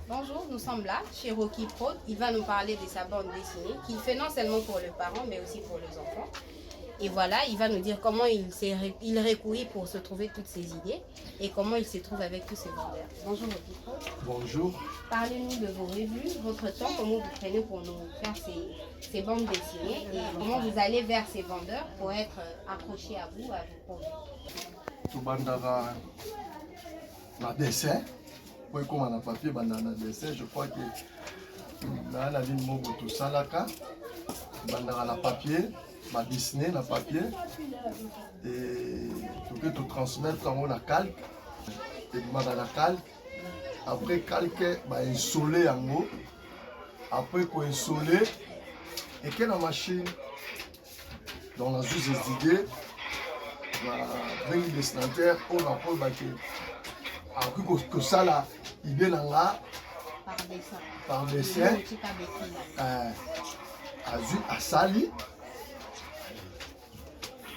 Bonjour, nous sommes là chez Rocky Pro. Il va nous parler de sa bande dessinée qu'il fait non seulement pour les parents mais aussi pour les enfants. Et voilà, il va nous dire comment il recourit pour se trouver toutes ses idées et comment il se trouve avec tous ses vendeurs. Bonjour Rocky Pro. Bonjour. Parlez-nous de vos revues, votre temps, comment vous prenez pour nous faire ces bandes dessinées et comment vous allez vers ces vendeurs pour être accrochés à vos produits. Tout bandara na dessin. Pour comme on a papier bandana dessin, je crois que dans la ligne mot tout ça là bandara na papier, ma dessiné na papier et tout transmettre en haut la calque et dans la calque. Après calque bah isolé en haut. Après qu'on isolé et que la machine dans la zone des idées la dessinateur on a pas que ça là idée là par dessin à sali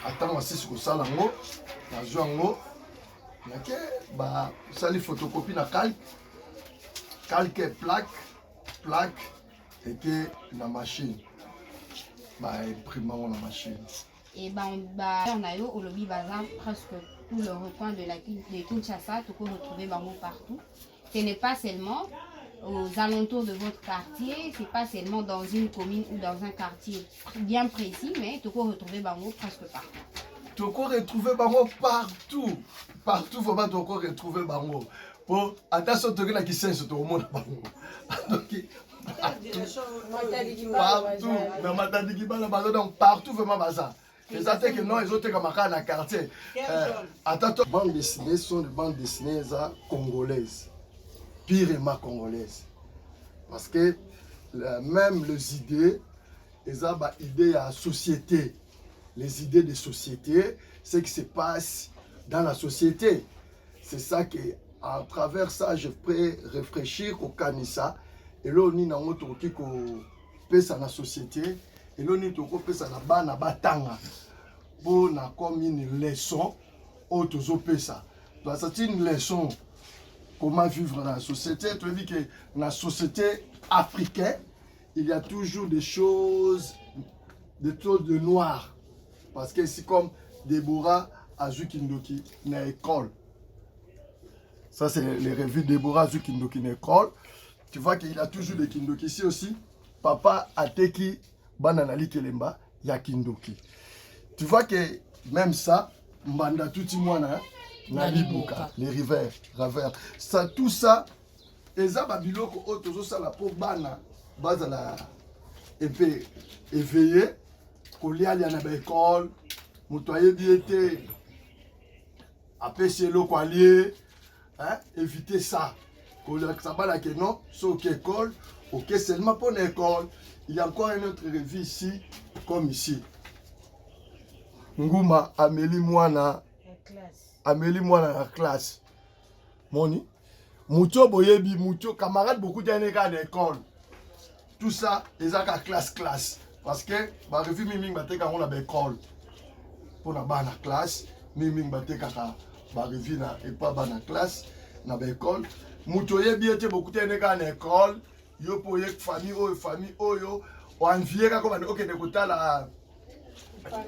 attends aussi ce que ça là ngo na zongo na ke ba sali photocopie na calque plaque et que la machine bah imprimant la machine. Et on a eu au lobby bazar presque tout le recoin de Kinshasa, tout qu'on retrouver partout. Ce n'est pas seulement aux alentours de votre quartier, c'est pas seulement dans une commune ou dans un quartier bien précis, mais tout qu'on retrouver presque partout. Tout qu'on retrouver partout, partout faut pas tout qu'on retrouver pour attention tout que qui sait tout le monde partout, dans Matadi donc partout vraiment bazar. Les attaques que non, ils ont été comme dans le quartier. Attends, les bandes dessinées sont des bandes dessinées congolaises, purement congolaises. Parce que même les idées, ils ont des idées à la société. Les idées de société, ce qui se passe dans la société. C'est ça que, à travers ça, je peux réfléchir au Kanissa. Et là, on a un autre qui pèse dans la société. Et là, on a un autre qui pèse dans la batanga. Pour comme une leçon, autre pèse. Donc, c'est une leçon. Comment vivre dans la société. Tu dis que dans la société africaine, il y a toujours des choses de noir. Parce que c'est comme Deborah Azukindoki dans l'école. Ça, c'est les revues Deborah Azukindoki dans l'école. Tu vois qu'il a toujours des Kindoki. Ici aussi, papa Ateki Bananali Kelemba, il y a Kindoki. Tu vois que même ça, Mbanda Toutimwana, Nalibuka, les rivers. Ça, tout ça, et ça, Babiloko, Otozo, ça, la pauvre Bana, Bazala, et puis éveillé, Kolia, il y a une école, Moutoye Biété, après c'est le Kwalier, éviter ça. Ça va là que non, c'est ok école, ok seulement pour l'école. Il y a encore une autre revue ici, comme ici. Ngouma, Amélie Mouana la classe. Moni, Moucho Boyebi, Moucho, camarade beaucoup d'années à l'école. Tout ça, ils ont la classe. Parce que la revue Miming Batek on a l'école. Pour la bonne classe, Miming Batek la revue et pas bonne classe, na l'école. Moucho Yebi était beaucoup d'années à l'école. Yo pour yek famille oyo, on vient comme on ok de côté la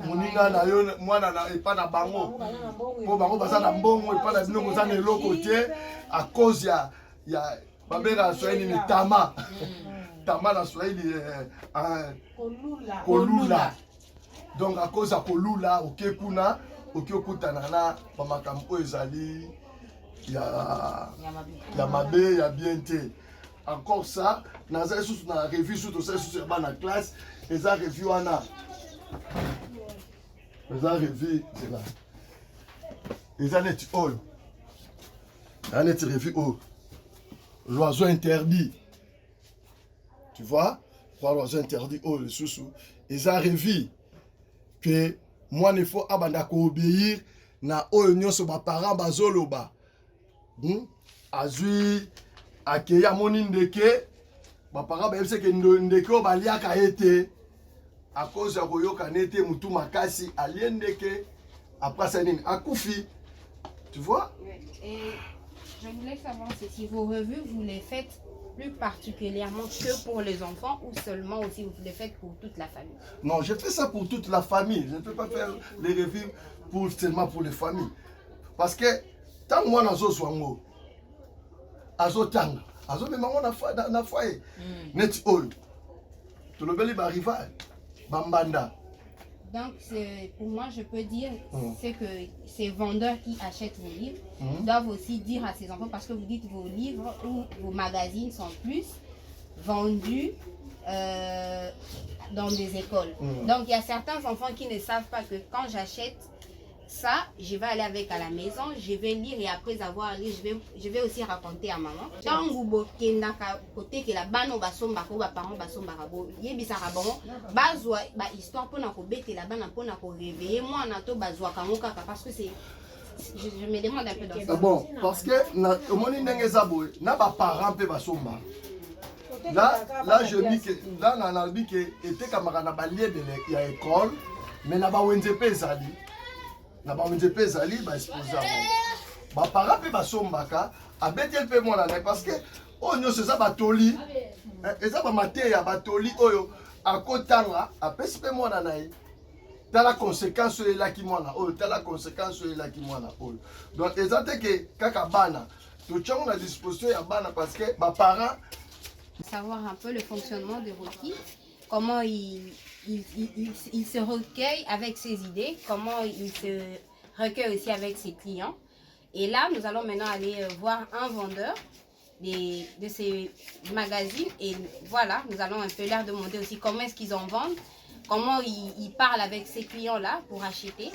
moninga na yo mwana na epa na bango po bango baza na mbongo epa na bino moza na eloko te à cause ya babera Swahili ni tama na Swahili kolula donc à cause ya kolula oke kuna oke okutana na bamakambo ezali ya mabe ya bien te. Encore ça, dans la revue, surtout ça, sur la classe, les a revue en a. Les a revue, c'est là. Les a net all. Les net revue all. L'oiseau interdit. Tu vois? L'oiseau interdit all, le sous-sous. Les a revue. Que moi, il faut obéir. Na oignon sur ma parent, bazoloba. Azui. Akeya moni ndeke bapara bayebise ke ndeke o baliaka ete à cause ya koyoka nete mutu makasi alie ndeke après ça nini akufi, tu vois. Et je voulais savoir si vos revues vous les faites plus particulièrement que pour les enfants ou seulement aussi vous le faites pour toute la famille? Non, je fais ça pour toute la famille. Je ne peux pas faire les revues seulement pour les familles. Parce que tant que moi, azotanga azomema ngo na foyer net oyo tolobeli ba rival bambanda. Donc pour moi je peux dire c'est que ces vendeurs qui achètent vos livres doivent aussi dire à ces enfants, parce que vous dites vos livres ou vos magazines sont plus vendus dans des écoles. Donc il y a certains enfants qui ne savent pas que quand j'achète ça, je vais aller avec à la maison, je vais lire et après avoir lu, je vais aussi raconter à maman. Quand vous bokendaka côté que la bano basomba ko ba parents basomba rabo, yebisaka bango bazwa ba histoire pona ko betela bana pona ko réveiller moi na to bazwa kangoka parce que c'est je me demande un peu dans ça. Bon, parce que na omoni ndenge zaboy na ba parents pe basomba. Là je dis que là na nalbi que était camarade na ba lieu de l'école, mais na ba wenze pe zali. Na ba wenze pe zali ba exposer ba parents pe basombaka abetel pe mwana na parce que onyo c'est ça batoli et ça ba maté ya batoli oyo akotanga apesi pe mwana na ye tala conséquence là qui mwana oyo tala conséquence là qui mwana oyo. Donc ezate que kaka bana to tchongo na disposition ya bana parce que ba parents savoir un peu le fonctionnement de Rocky, comment il se recueille avec ses idées, comment il se recueille aussi avec ses clients. Et là, nous allons maintenant aller voir un vendeur de ces magazines. Et voilà, nous allons un peu leur demander aussi comment est-ce qu'ils en vendent, comment ils parlent avec ces clients-là pour acheter.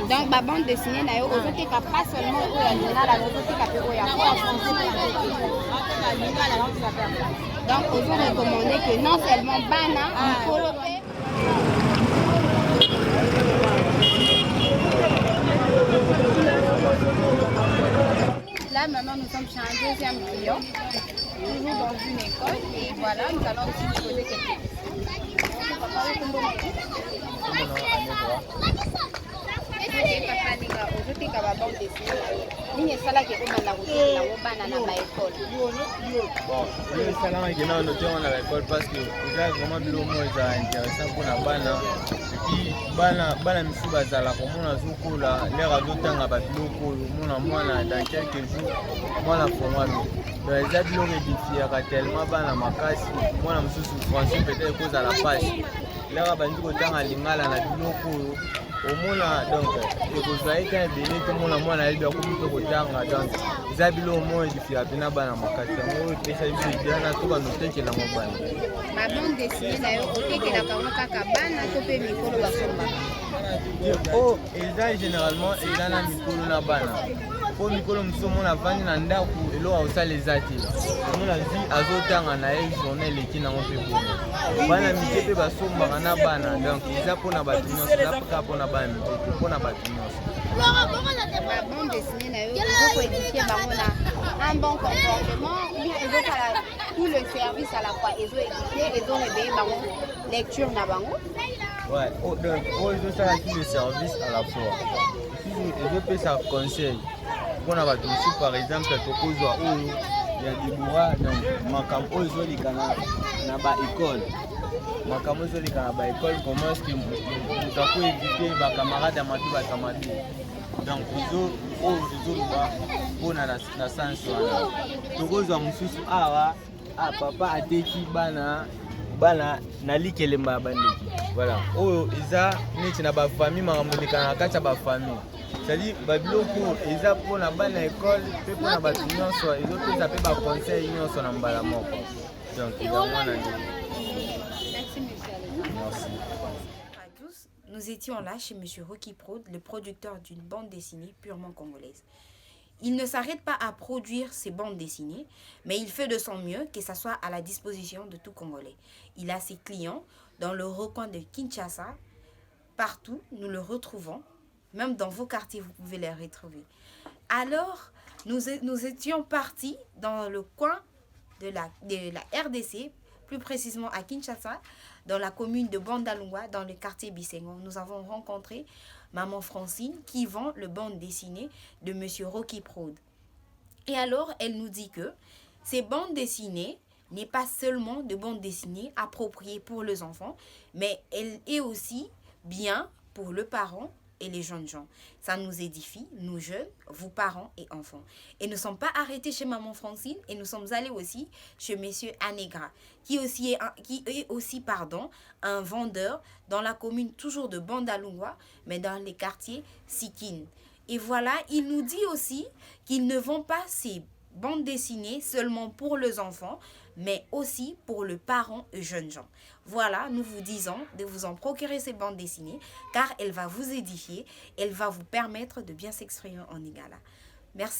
Donc la bande dessinée na yo ozoteka pas seulement oyo lingala ozoteka pe oyo donc ozo recommander que non seulement bana mikolo pe. Là maintenant nous sommes chez un deuxième client, toujours dans une école, et voilà, nous allons aussi lui poser quelques questions. Ozoteka ba bande dessinée nini esalaki ekobanda kotekela ngo bana na baekole? Oyo esalamaki na notongo na baekole parce que eza vraiment biloko moko eza intéressant mpona bana epi bana misusu bazala komona azokola lere azotanga babiloko oyo omona mwana dans quelques jours mwana fongwami. Donc eza biloko edifiaka tellement bana makasi, mwana mosusu français peut-être kozala pasi lere bandi kotanga lingala na biloko oyo omona. Donc ekozwa ye ka ebele tomona mwana yebi akomi mpe kotanga. Donc eza biloko moko edifiaka mpena bana makasi yango oyo epesa biso ideana tokando otekelango bana. Babande desine na yo otekelaka ngo kaka bana to mpe mikolo basombaka? Oh, eza généralement eza na mikolo na bana po mikolo mosusu omona avandi na ndako eloko akosala eza te omona zi azotanga na ye journée eleki nango mpe bono bana mike mpe basombaka na bana. Donc eza mpona bato nyonso, eza kaka mpona bana mike te mpona bato nyonso. Babande desine na yo ozokoedifie bango na un bon comportement ou bien ezokala tout le service à la fois, ezoédifie ezorebeye bango lecture na bango? Ouais, donc oyo ezosala tout le service à la fois, ezopesa conseil mpona bato mosusu. Par exemple tokozwa oyo ya dibura, donc makambo oyo ezolika na baekole, makambo oyo ezolika na baekole, comment est-ce que moto akoevite bacamarade ya matu basama te. Donc oyo tozoloba mpona na sanse wana. Tokozwa mosusu awa papa ateki bana naliki elemba ya bandeki. Voilà, oyo eza neti na bafamille, makambo elekana na kati ya bafamille. C'est-à-dire babiloko eza mpona bana ekole mpe mpona bato nyonso, ezopesa mpe baconseil nyonso na mbala moko. Donc eza mwana nde. Merci. À tous, nous étions là chez Monsieur Rocky Prod, le producteur d'une bande dessinée purement congolaise. Il ne s'arrête pas à produire ses bandes dessinées, mais il fait de son mieux que ça soit à la disposition de tout Congolais. Il a ses clients dans le recoin de Kinshasa. Partout, nous le retrouvons. Même dans vos quartiers, vous pouvez les retrouver. Alors, nous étions partis dans le coin de la RDC, plus précisément à Kinshasa, dans la commune de Bandalungwa, dans le quartier Bisengo. Nous avons rencontré Maman Francine qui vend le bande dessinée de Monsieur Rocky Prod. Et alors, elle nous dit que ces bandes dessinées n'est pas seulement de bandes dessinées appropriées pour les enfants, mais elle est aussi bien pour le parent et les jeunes gens. Ça nous édifie, nous jeunes, vous parents et enfants. Et nous ne sommes pas arrêtés chez Maman Francine et nous sommes allés aussi chez Monsieur Anegra, qui est aussi un vendeur dans la commune toujours de Bandalungwa, mais dans les quartiers Sikine. Et voilà, il nous dit aussi qu'ils ne vendent pas ces bandes dessinées seulement pour les enfants, mais aussi pour le parent et jeunes gens. Voilà, nous vous disons de vous en procurer ces bandes dessinées, car elle va vous édifier, elle va vous permettre de bien s'exprimer en Lingala. Merci.